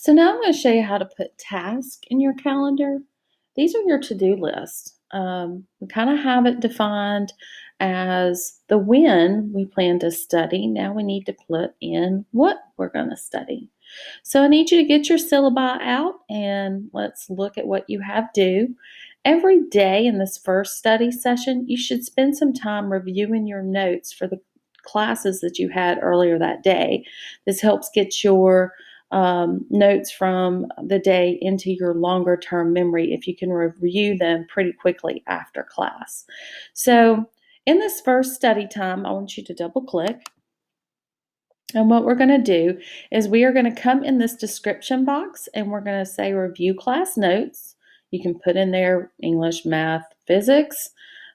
So now I'm going to show you how to put tasks in your calendar. These are your to-do list. We kind of have it defined as the when we plan to study. Now we need to put in what we're going to study. So I need you to get your syllabi out and let's look at what you have due. Every day in this first study session, you should spend some time reviewing your notes for the classes that you had earlier that day. This helps get your notes from the day into your longer term memory if you can review them pretty quickly after class. So, in this first study time, I want you to double click. And what we're going to do is we are going to come in this description box and we're going to say review class notes. You can put in there English, math, physics.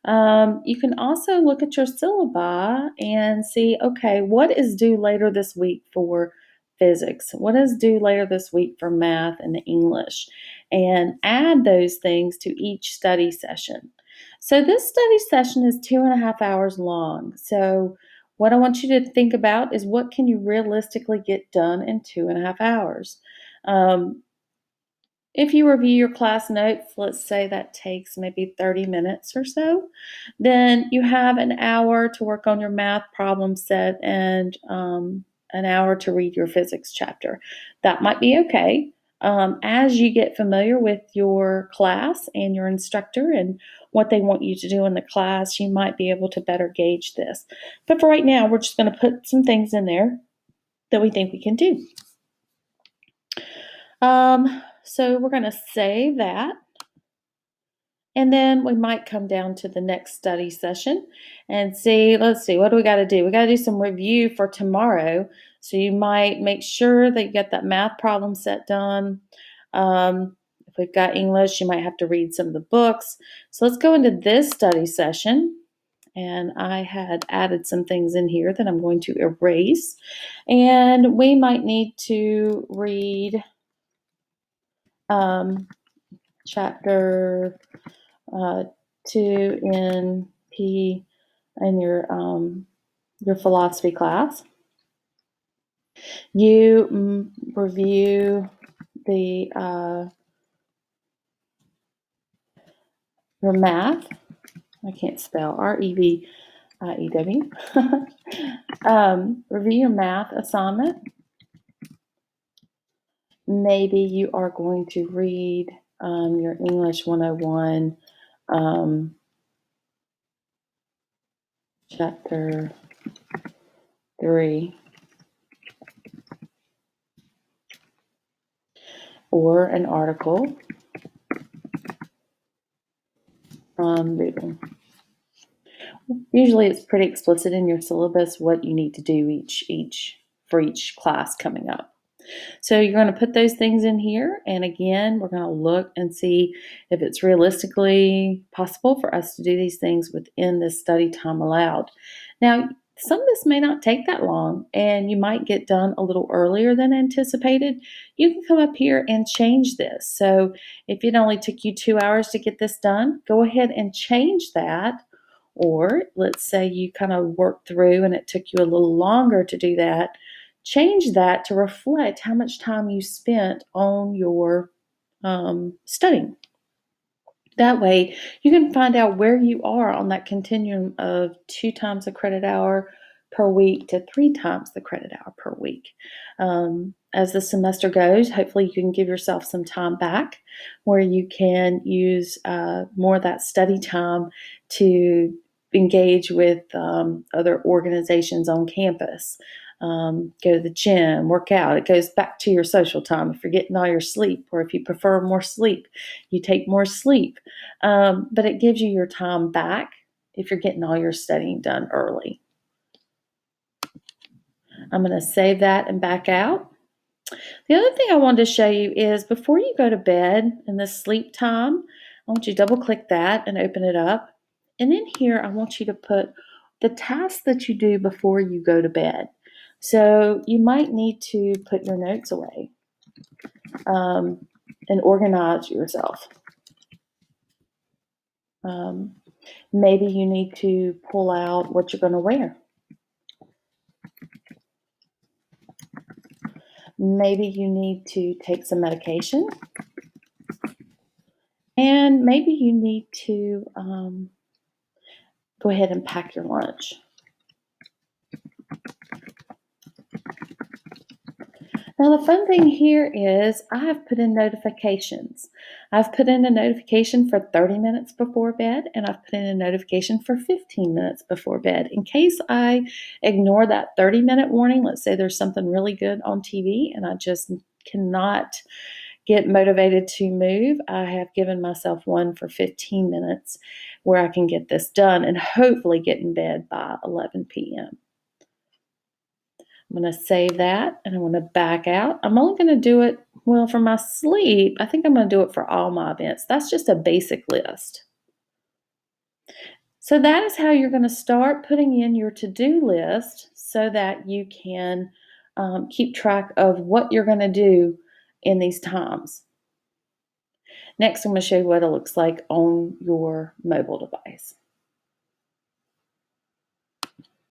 You can also look at your syllabi and see, okay, what is due later this week for physics? What is due later this week for math and English? And add those things to each study session. So this study session is 2.5 hours long. So what I want you to think about is what can you realistically get done in 2.5 hours? If you review your class notes, let's say that takes maybe 30 minutes or so, then you have an hour to work on your math problem set and an hour to read your physics chapter. That might be okay. As you get familiar with your class and your instructor and what they want you to do in the class, you might be able to better gauge this. But for right now, we're just going to put some things in there that we think we can do. So we're going to save that. And then we might come down to the next study session and see, let's see, what do we got to do? We got to do some review for tomorrow. So you might make sure that you get that math problem set done. If we've got English, you might have to read some of the books. So let's go into this study session. And I had added some things in here that I'm going to erase. And we might need to read chapter 2 in P in your philosophy class. You review the your math. I can't spell REVIEW. Review your math assignment. Maybe you are going to read your English 101 chapter 3 or an article from reading. Usually it's pretty explicit in your syllabus what you need to do for each class coming up. So you're going to put those things in here, and again, we're going to look and see if it's realistically possible for us to do these things within the study time allowed. Now, some of this may not take that long, and you might get done a little earlier than anticipated. You can come up here and change this. So if it only took you 2 hours to get this done, go ahead and change that. Or let's say you kind of worked through and it took you a little longer to do that. Change that to reflect how much time you spent on your studying. That way, you can find out where you are on that continuum of 2 times the credit hour per week to 3 times the credit hour per week. As the semester goes, hopefully you can give yourself some time back where you can use more of that study time to engage with other organizations on campus. Go to the gym, work out. It goes back to your social time if you're getting all your sleep, or if you prefer more sleep, you take more sleep. But it gives you your time back if you're getting all your studying done early. I'm going to save that and back out. The other thing I wanted to show you is before you go to bed in the sleep time, I want you to double click that and open it up. And in here, I want you to put the tasks that you do before you go to bed. So you might need to put your notes away and organize yourself. Maybe you need to pull out what you're going to wear. Maybe you need to take some medication. And maybe you need to go ahead and pack your lunch. Now, the fun thing here is I have put in notifications. I've put in a notification for 30 minutes before bed, and I've put in a notification for 15 minutes before bed. In case I ignore that 30-minute warning, let's say there's something really good on TV and I just cannot get motivated to move, I have given myself one for 15 minutes where I can get this done and hopefully get in bed by 11 p.m. I'm going to save that and I'm going to back out. I'm only going to do it, well, for my sleep, I think I'm going to do it for all my events. That's just a basic list. So that is how you're going to start putting in your to-do list so that you can keep track of what you're going to do in these times. Next, I'm going to show you what it looks like on your mobile device.